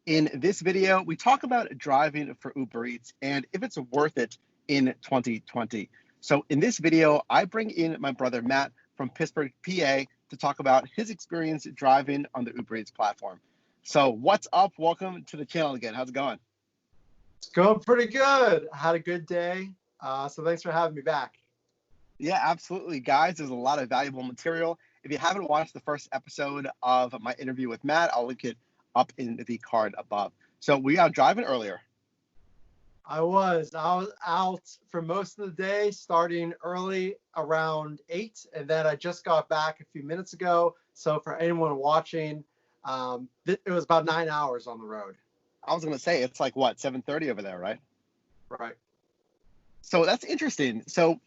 In this video, we talk about driving for Uber Eats and if it's worth it in 2020. So in this video, I bring in my brother Matt from Pittsburgh, PA, to talk about his experience driving on the Uber Eats platform. So what's up? Welcome to the channel again. How's it going? It's going pretty good. I had a good day. So thanks for having me back. Yeah, absolutely. Guys, there's a lot of valuable material. If you haven't watched the first episode of my interview with Matt, I'll link it up in the card above. So we are driving earlier. I was out for most of the day, starting early around 8, and then I just got back a few minutes ago. So for anyone watching, it was about 9 hours on the road. I was going to say, it's like, what, 7:30 over there, right? Right. So that's interesting. So,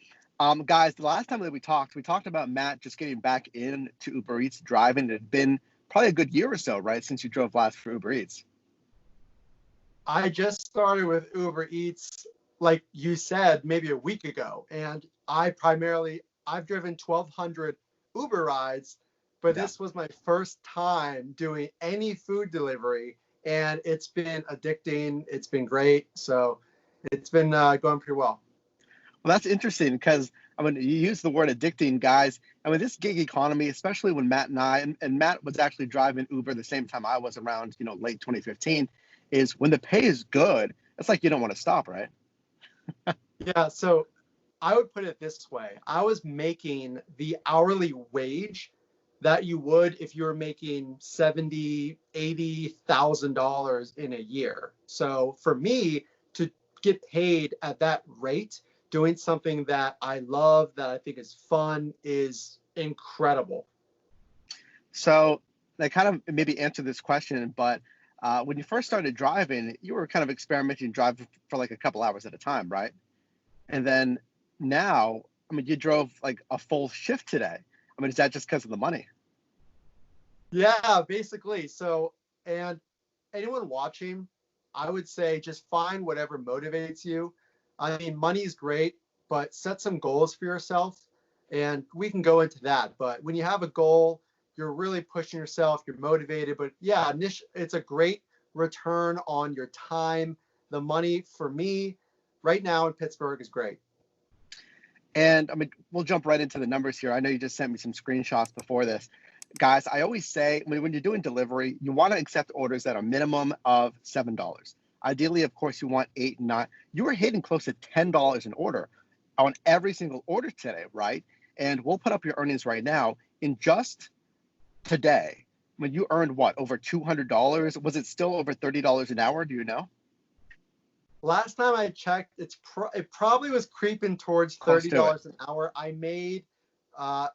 guys, the last time that we talked about Matt just getting back into Uber Eats driving. It had been probably a good year or so, right, since you drove last for Uber Eats. I just started with Uber Eats, like you said, maybe a week ago. And I've driven 1,200 Uber rides, but This was my first time doing any food delivery. And it's been addicting. It's been great. So it's been going pretty well. Well, that's interesting because, I mean, you use the word addicting, guys. I mean, this gig economy, especially when Matt and Matt was actually driving Uber the same time I was around, late 2015, is when the pay is good, it's like you don't want to stop, right? Yeah, so I would put it this way. I was making the hourly wage that you would if you were making $70,000, $80,000 in a year. So for me to get paid at that rate, doing something that I love, that I think is fun, is incredible. So I kind of maybe answer this question, but when you first started driving, you were kind of experimenting driving for like a couple hours at a time, right? And then now, I mean, you drove like a full shift today. I mean, is that just because of the money? Yeah, basically. So, and anyone watching, I would say just find whatever motivates you. I mean, money is great, but set some goals for yourself, and we can go into that. But when you have a goal, you're really pushing yourself, you're motivated. But yeah, it's a great return on your time. The money for me right now in Pittsburgh is great. And I mean, we'll jump right into the numbers here. I know you just sent me some screenshots before this. Guys, I always say when you're doing delivery, you want to accept orders that are minimum of $7. Ideally, of course, you want 8 and 9. You were hitting close to $10 an order on every single order today, right? And we'll put up your earnings right now. In just today, I mean, you earned what, over $200? Was it still over $30 an hour? Do you know? Last time I checked, it probably was creeping towards $30 an hour. I made,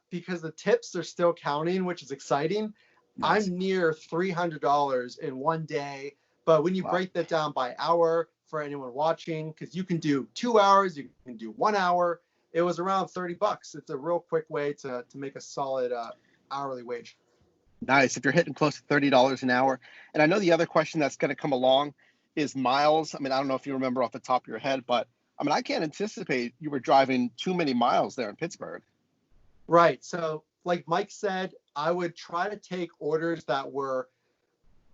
because the tips are still counting, which is exciting. Nice. I'm near $300 in one day. But when you break that down by hour, for anyone watching, because you can do 2 hours, you can do 1 hour, it was around $30. It's a real quick way to make a solid hourly wage. Nice. If you're hitting close to $30 an hour. And I know the other question that's going to come along is miles. I mean, I don't know if you remember off the top of your head, but I mean, I can't anticipate you were driving too many miles there in Pittsburgh. Right. So like Mike said, I would try to take orders that were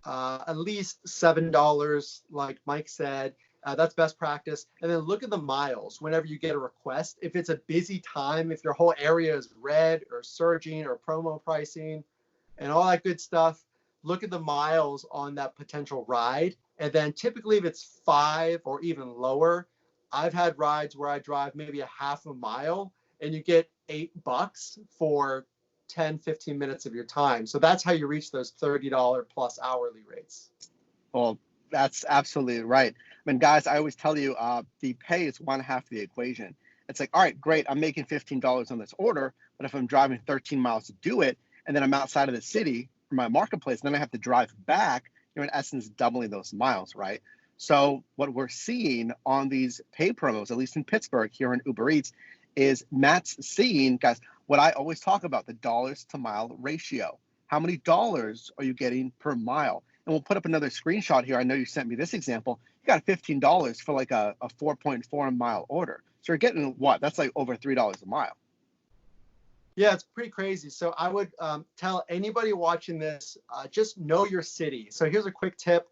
at least $7, like Mike said. That's best practice. And then look at the miles whenever you get a request. If it's a busy time, if your whole area is red or surging or promo pricing and all that good stuff, look at the miles on that potential ride. And then typically if it's 5 or even lower, I've had rides where I drive maybe a half a mile and you get $8 for 10, 15 minutes of your time. So that's how you reach those $30 plus hourly rates. Well, that's absolutely right. I mean, guys, I always tell you the pay is one half of the equation. It's like, all right, great, I'm making $15 on this order, but if I'm driving 13 miles to do it, and then I'm outside of the city for my marketplace, and then I have to drive back, you're in essence doubling those miles, right? So what we're seeing on these pay promos, at least in Pittsburgh here in Uber Eats, is Matt's seeing, guys, what I always talk about, the dollars to mile ratio. How many dollars are you getting per mile? And we'll put up another screenshot here. I know you sent me this example. You got $15 for like a 4.4 mile order. So you're getting what? That's like over $3 a mile. Yeah, it's pretty crazy. So I would tell anybody watching this, just know your city. So here's a quick tip.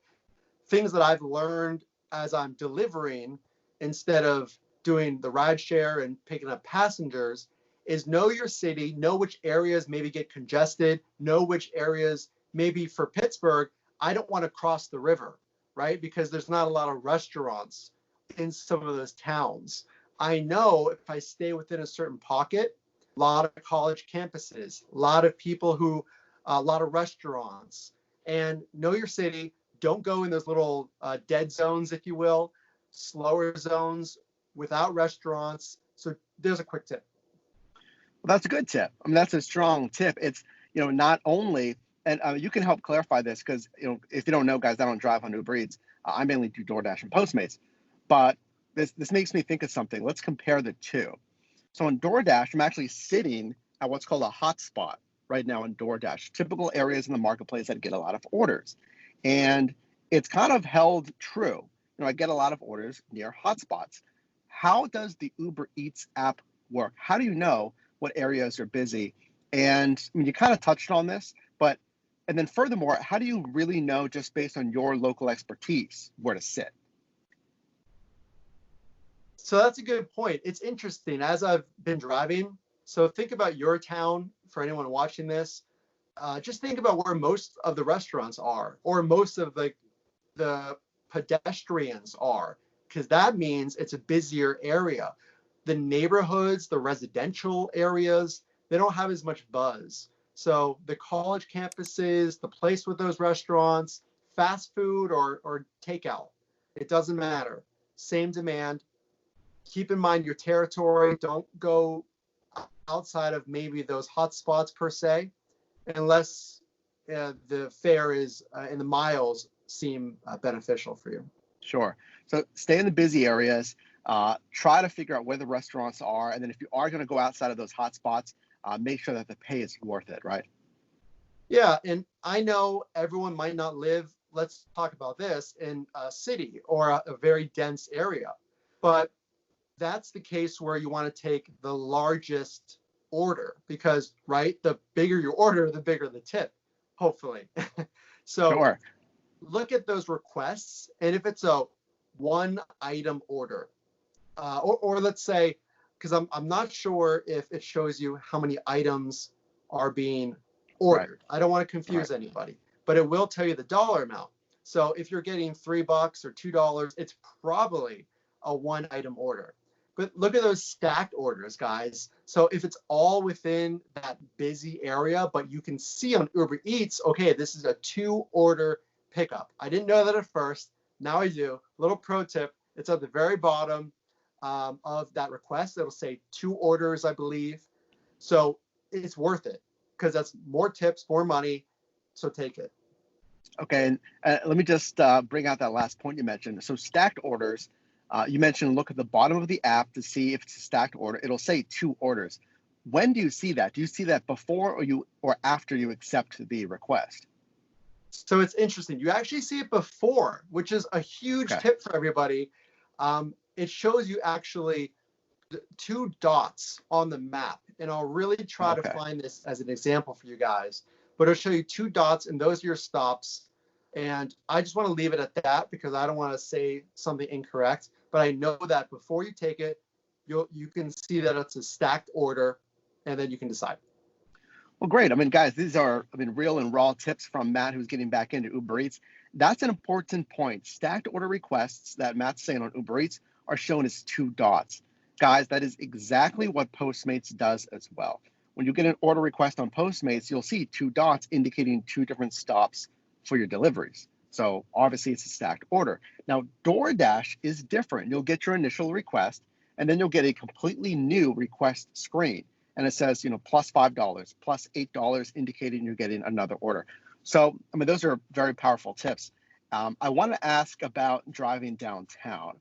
things that I've learned as I'm delivering instead of doing the ride share and picking up passengers is know your city, know which areas maybe get congested, know which areas maybe for Pittsburgh, I don't want to cross the river, right? Because there's not a lot of restaurants in some of those towns. I know if I stay within a certain pocket, a lot of college campuses, a lot of people who, a lot of restaurants, and know your city. Don't go in those little dead zones, if you will, slower zones without restaurants. So there's a quick tip. Well, that's a good tip. I mean, that's a strong tip. It's, not only, and you can help clarify this because, if you don't know, guys, I don't drive on UberEATS. I mainly do DoorDash and Postmates. But this makes me think of something. Let's compare the two. So on DoorDash, I'm actually sitting at what's called a hotspot right now on DoorDash, typical areas in the marketplace that get a lot of orders. And it's kind of held true. I get a lot of orders near hotspots. How does the UberEATS app work? How do you know what areas are busy? And I mean, you kind of touched on this, and then furthermore, how do you really know just based on your local expertise where to sit? So that's a good point. It's interesting as I've been driving. So think about your town for anyone watching this. Just think about where most of the restaurants are or most of the pedestrians are, because that means it's a busier area. The neighborhoods, the residential areas, they don't have as much buzz. So the college campuses, the place with those restaurants, fast food or takeout, it doesn't matter. Same demand. Keep in mind your territory. Don't go outside of maybe those hot spots per se, unless the fare is in the miles seem beneficial for you. Sure. So stay in the busy areas. Try to figure out where the restaurants are. And then if you are going to go outside of those hot spots, make sure that the pay is worth it, right? Yeah. And I know everyone might not live, let's talk about this, in a city or a very dense area. But that's the case where you want to take the largest order because, right, the bigger your order, the bigger the tip, hopefully. So Sure. look at those requests. And if it's a one item order, or let's say, because I'm not sure if it shows you how many items are being ordered. Right. I don't want to confuse anybody, but it will tell you the dollar amount. So if you're getting $3 or $2, it's probably a one item order. But look at those stacked orders, guys. So if it's all within that busy area, but you can see on UberEATS, okay, this is a 2-order pickup. I didn't know that at first. Now I do. Little pro tip. It's at the very bottom of that request. It'll say 2 orders, I believe. So it's worth it because that's more tips, more money. So take it. Okay. And let me just bring out that last point you mentioned. So stacked orders. You mentioned look at the bottom of the app to see if it's a stacked order. It'll say 2 orders. When do you see that? Do you see that before or after you accept the request? So it's interesting. You actually see it before, which is a huge tip for everybody. It shows you actually 2 dots on the map. And I'll really try to find this as an example for you guys. But it'll show you 2 dots, and those are your stops. And I just want to leave it at that because I don't want to say something incorrect. But I know that before you take it, you can see that it's a stacked order, and then you can decide. Well, great. I mean, guys, these are real and raw tips from Matt, who's getting back into UberEATS. That's an important point. Stacked order requests that Matt's saying on UberEATS are shown as 2 dots. Guys, that is exactly what Postmates does as well. When you get an order request on Postmates, you'll see 2 dots indicating 2 different stops for your deliveries. So obviously it's a stacked order. Now, DoorDash is different. You'll get your initial request, and then you'll get a completely new request screen. And it says, plus $5, plus $8, indicating you're getting another order. So, those are very powerful tips. I want to ask about driving downtown.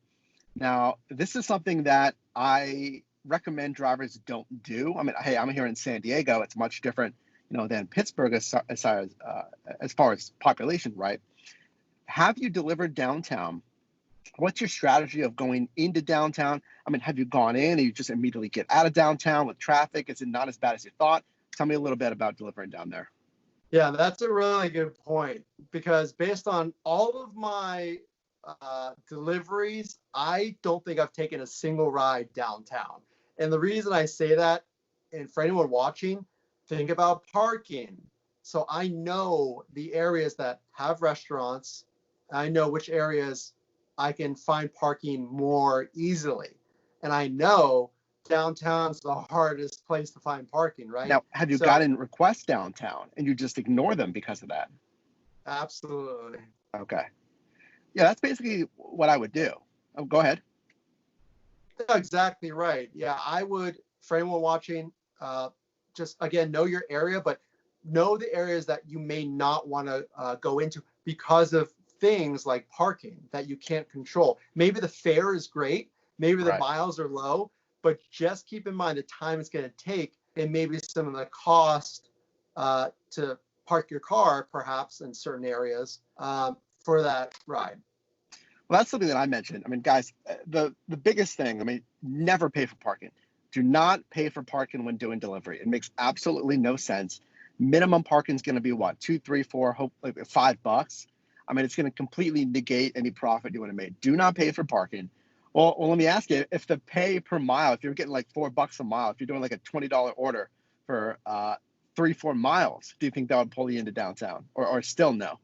Now, this is something that I recommend drivers don't do. Hey, I'm here in San Diego. It's much different, than Pittsburgh as far as population, right? Have you delivered downtown? What's your strategy of going into downtown? Have you gone in and you just immediately get out of downtown with traffic? Is it not as bad as you thought? Tell me a little bit about delivering down there. Yeah, that's a really good point because based on all of my deliveries, I don't think I've taken a single ride downtown. And the reason I say that, and for anyone watching, think about parking. So I know the areas that have restaurants. I know which areas I can find parking more easily. And I know downtown's the hardest place to find parking, right? Now, have you So gotten requests downtown and you just ignore them because of that? absolutely. Okay. Yeah, that's basically what I would do. Oh, go ahead. Yeah, exactly right. Yeah, I would, for anyone watching, just again, know your area, but know the areas that you may not want to go into because of things like parking that you can't control. Maybe the fare is great, maybe the Right. miles are low, but just keep in mind the time it's going to take and maybe some of the cost to park your car, perhaps in certain areas for that ride. Well, that's something that I mentioned. I mean, guys, the biggest thing, I mean, never pay for parking. Do not pay for parking when doing delivery. It makes absolutely no sense. Minimum parking is going to be what, two, three, four, hope like $5. I mean, it's going to completely negate any profit you want to make. Do not pay for parking. Well, let me ask you, if the pay per mile, if you're getting like $4 a mile, if you're doing like a $20 order for 3, 4 miles, do you think that would pull you into downtown, or still no?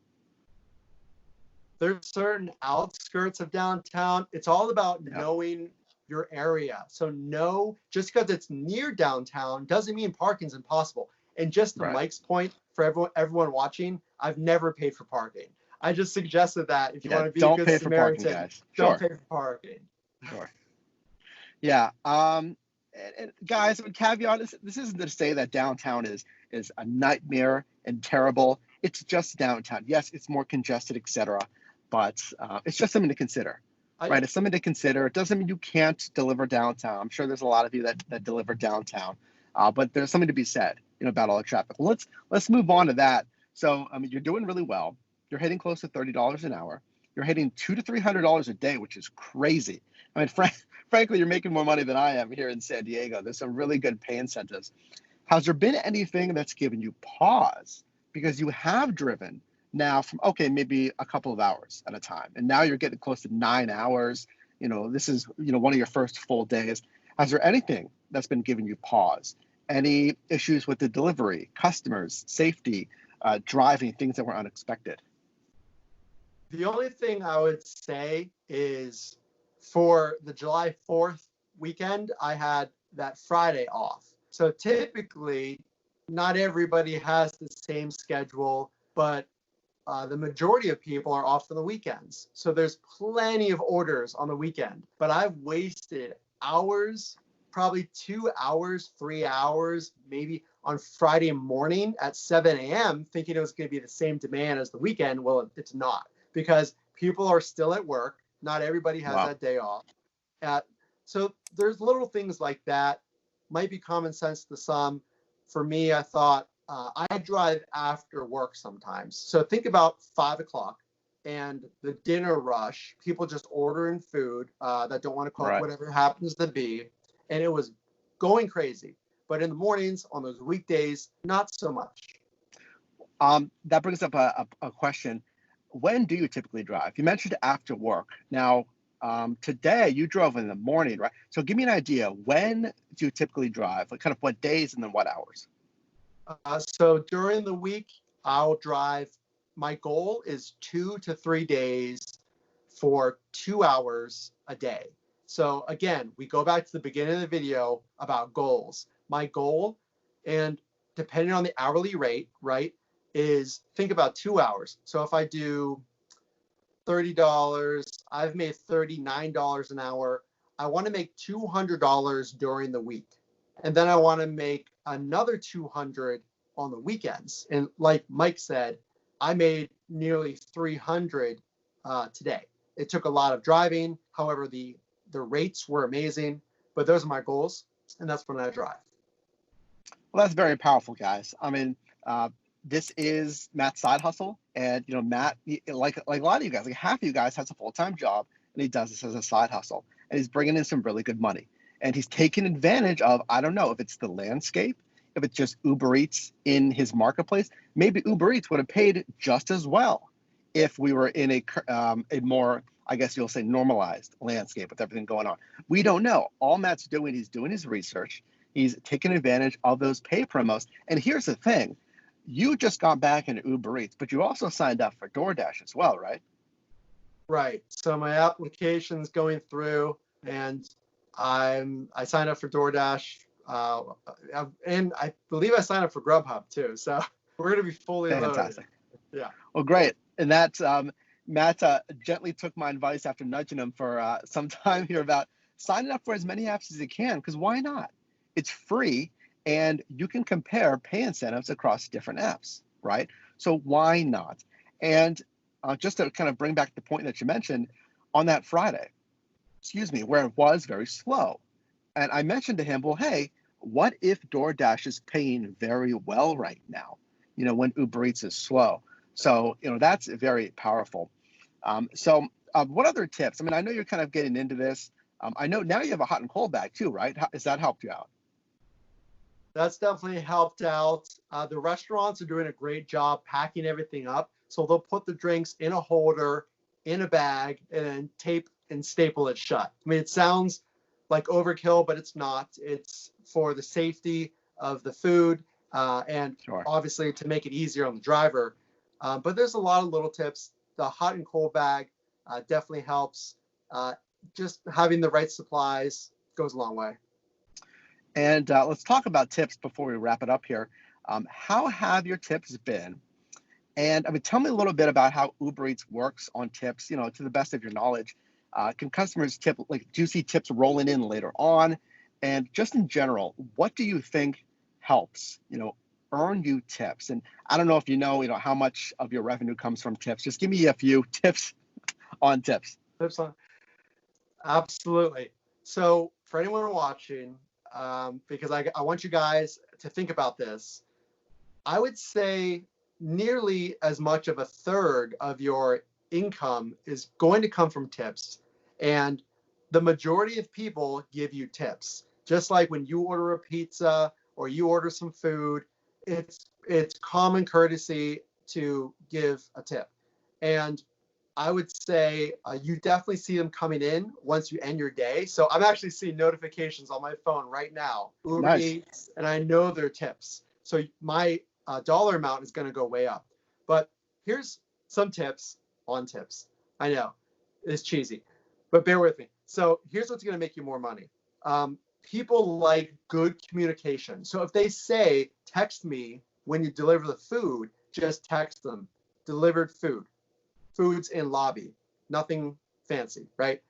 There's certain outskirts of downtown. It's all about Yeah. knowing your area. So no, just because it's near downtown doesn't mean parking's impossible. And just to Right. Mike's point, for everyone watching, I've never paid for parking. I just suggested that if you Yeah. want to be a Don't good pay for parking, Samaritan, guys. don't Sure. pay for parking. Sure. Yeah. And guys, I mean, caveat, this isn't to say that downtown is a nightmare and terrible. It's just downtown. Yes, it's more congested, etc. But it's just something to consider, I, right? It's something to consider. It doesn't mean you can't deliver downtown. I'm sure there's a lot of you that deliver downtown, but there's something to be said, about all the traffic. Well, let's move on to that. So, I mean, you're doing really well. You're hitting close to $30 an hour. You're hitting $200 to $300 a day, which is crazy. I mean, frankly, you're making more money than I am here in San Diego. There's some really good pay incentives. Has there been anything that's given you pause because you have driven now from, okay, maybe a couple of hours at a time, and now you're getting close to 9 hours? This is, one of your first full days. Has there anything that's been giving you pause? Any issues with the delivery, customers, safety, driving, things that were unexpected? the only thing I would say is for the July 4th weekend, I had that Friday off. So typically, not everybody has the same schedule, but the majority of people are off on the weekends. So there's plenty of orders on the weekend, but I've wasted hours, probably 2 hours, 3 hours, maybe on Friday morning at 7 a.m., thinking it was going to be the same demand as the weekend. Well, it's not because people are still at work. Not everybody has Wow. that day off. Uh, so there's little things like that. Might be common sense to some. For me, I thought I drive after work sometimes. So think about 5 o'clock and the dinner rush, people just ordering food that don't want to cook, Right. whatever happens to be. And it was going crazy. But in the mornings, on those weekdays, not so much. That brings up a question. When do you typically drive? You mentioned after work. Now, today you drove in the morning, right? So give me an idea. When do you typically drive? Like kind of what days and then what hours? So during the week, I'll drive. My goal is 2 to 3 days for 2 hours a day. So again, we go back to the beginning of the video about goals. My goal, and depending on the hourly rate, right, is think about 2 hours. So if I do $30, I've made $39 an hour. I want to make $200 during the week. And then I want to make another 200 on the weekends. And like Mike said, I made nearly 300 today. It took a lot of driving. However, the rates were amazing, but those are my goals. And that's when I drive. Well, that's very powerful, guys. I mean, this is Matt's side hustle, and Matt, like a lot of you guys, like half of you guys, has a full-time job, and he does this as a side hustle, and he's bringing in some really good money, and he's taking advantage of, I don't know if it's the landscape, if it's just Uber Eats in his marketplace, maybe Uber Eats would have paid just as well if we were in a more, I guess you'll say, normalized landscape with everything going on. We don't know. All Matt's doing, he's doing his research. He's taking advantage of those pay promos. And here's the thing. You just got back into Uber Eats, but you also signed up for DoorDash as well, right? Right. So my application's going through, and I signed up for DoorDash, and I believe I signed up for Grubhub too. So we're gonna be fully Fantastic. loaded. Yeah. Well, great. And that's Matt gently took my advice after nudging him for some time here about signing up for as many apps as you can, because why not? It's free, and you can compare pay incentives across different apps, right? So why not? And just to kind of bring back the point that you mentioned, on that Friday, where it was very slow, and I mentioned to him, well, hey, what if DoorDash is paying very well right now, when Uber Eats is slow? So, that's very powerful. What other tips? I mean, I know you're kind of getting into this. I know now you have a hot and cold bag too, right? Has that helped you out? That's definitely helped out. The restaurants are doing a great job packing everything up. So they'll put the drinks in a holder, in a bag, and then tape and staple it shut. I mean, it sounds like overkill, but it's not. It's for the safety of the food and Sure. obviously to make it easier on the driver. But there's a lot of little tips. The hot and cold bag definitely helps. Just having the right supplies goes a long way. And let's talk about tips before we wrap it up here. How have your tips been? And I mean, tell me a little bit about how Uber Eats works on tips, to the best of your knowledge. Can customers tip, do you see tips rolling in later on? And just in general, what do you think helps, earn you tips? And I don't know if you know how much of your revenue comes from tips. Just give me a few tips on tips. Tips on, absolutely. So for anyone watching, because I want you guys to think about this, I would say nearly as much of a third of your income is going to come from tips. And the majority of people give you tips. Just like when you order a pizza or you order some food, it's common courtesy to give a tip. And I would say you definitely see them coming in once you end your day. So I'm actually seeing notifications on my phone right now, Uber Eats, and I know they're tips. So my dollar amount is going to go way up. But here's some tips on tips. I know it's cheesy, but bear with me. So here's what's going to make you more money. People like good communication. So if they say, text me when you deliver the food, just text them, delivered food. Food's in lobby, nothing fancy, right?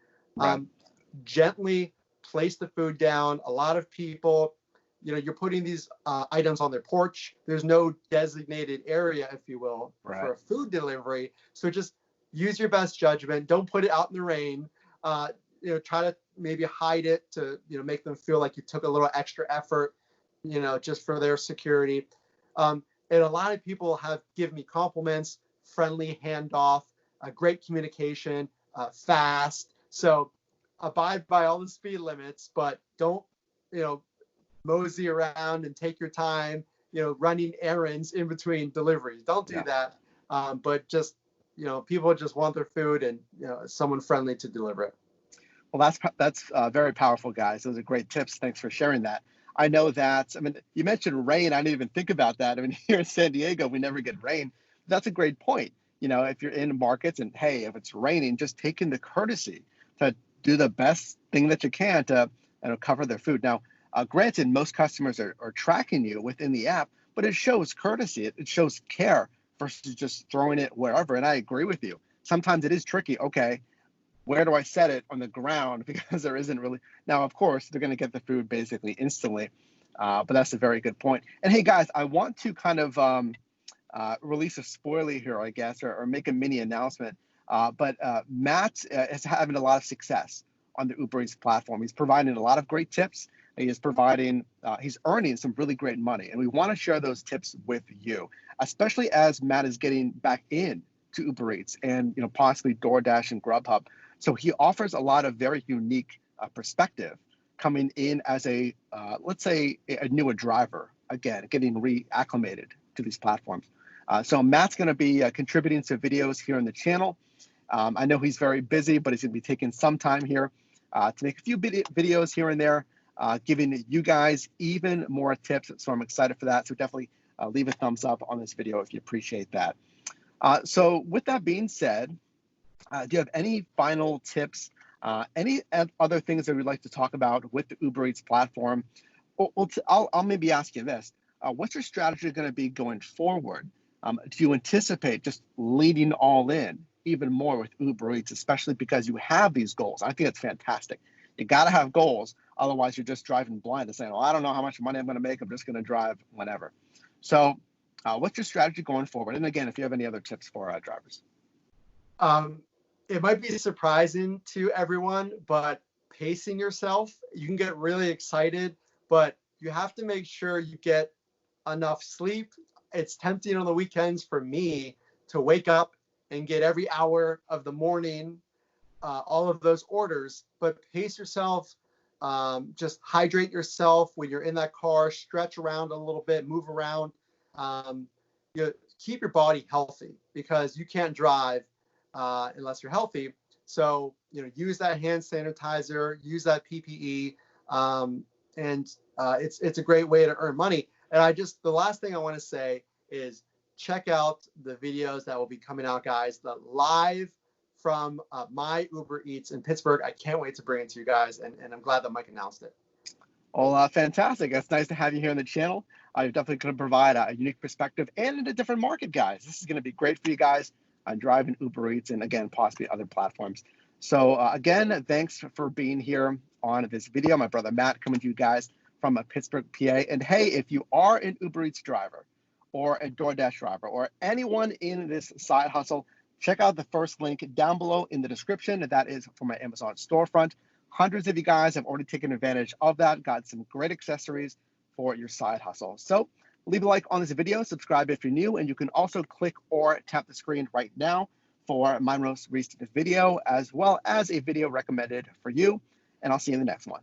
Gently place the food down. A lot of people, you're putting these items on their porch. There's no designated area, if you will, for a food delivery. So just use your best judgment. Don't put it out in the rain. Try to maybe hide it to, make them feel like you took a little extra effort, just for their security. And a lot of people have given me compliments, friendly handoff, great communication, fast. So abide by all the speed limits, but don't, mosey around and take your time, running errands in between deliveries. Don't do that. But just, people just want their food and, someone friendly to deliver it. Well, that's very powerful, guys. Those are great tips. Thanks for sharing that. I know that, you mentioned rain. I didn't even think about that. Here in San Diego, we never get rain. That's a great point. If you're in markets and, hey, if it's raining, just take in the courtesy to do the best thing that you can to cover their food. Now, granted, most customers are tracking you within the app, but it shows courtesy. It shows care versus just throwing it wherever. And I agree with you. Sometimes it is tricky. Okay, where do I set it on the ground? Because there isn't really. Now, of course, they're going to get the food basically instantly. But that's a very good point. And hey, guys, I want to kind of release a spoiler here, I guess, or make a mini announcement. But Matt is having a lot of success on the Uber Eats platform. He's providing a lot of great tips. He's earning some really great money. And we want to share those tips with you, especially as Matt is getting back in to Uber Eats and possibly DoorDash and Grubhub. So he offers a lot of very unique perspective coming in as let's say a newer driver again, getting reacclimated to these platforms. So Matt's going to be contributing to videos here on the channel. I know he's very busy, but he's going to be taking some time here to make a few videos here and there, giving you guys even more tips. So I'm excited for that. So definitely leave a thumbs up on this video if you appreciate that. So with that being said, do you have any final tips, any other things that we'd like to talk about with the Uber Eats platform? I'll maybe ask you this. What's your strategy going to be going forward? Do you anticipate just leading all in even more with Uber Eats, especially because you have these goals? I think it's fantastic. You got to have goals. Otherwise, you're just driving blind and saying, well, I don't know how much money I'm going to make. I'm just going to drive whenever. So what's your strategy going forward? And again, if you have any other tips for drivers. It might be surprising to everyone, but pacing yourself, you can get really excited, but you have to make sure you get enough sleep. It's tempting on the weekends for me to wake up and get every hour of the morning, all of those orders, but pace yourself, just hydrate yourself when you're in that car, stretch around a little bit, move around, keep your body healthy because you can't drive unless you're healthy. So, use that hand sanitizer, use that PPE, and it's a great way to earn money. And the last thing I want to say is check out the videos that will be coming out, guys, the live from my Uber Eats in Pittsburgh. I can't wait to bring it to you guys, and I'm glad that Mike announced it. Well, fantastic. It's nice to have you here on the channel. You're definitely going to provide a unique perspective and in a different market, guys. This is going to be great for you guys on driving Uber Eats and, again, possibly other platforms. So, again, thanks for being here on this video. My brother Matt coming to you guys from Pittsburgh, PA. And, hey, if you are an Uber Eats driver or a DoorDash driver or anyone in this side hustle, check out the first link down below in the description. That is for my Amazon storefront. Hundreds of you guys have already taken advantage of that, got some great accessories for your side hustle. So leave a like on this video, subscribe if you're new, and you can also click or tap the screen right now for my most recent video, as well as a video recommended for you. And I'll see you in the next one.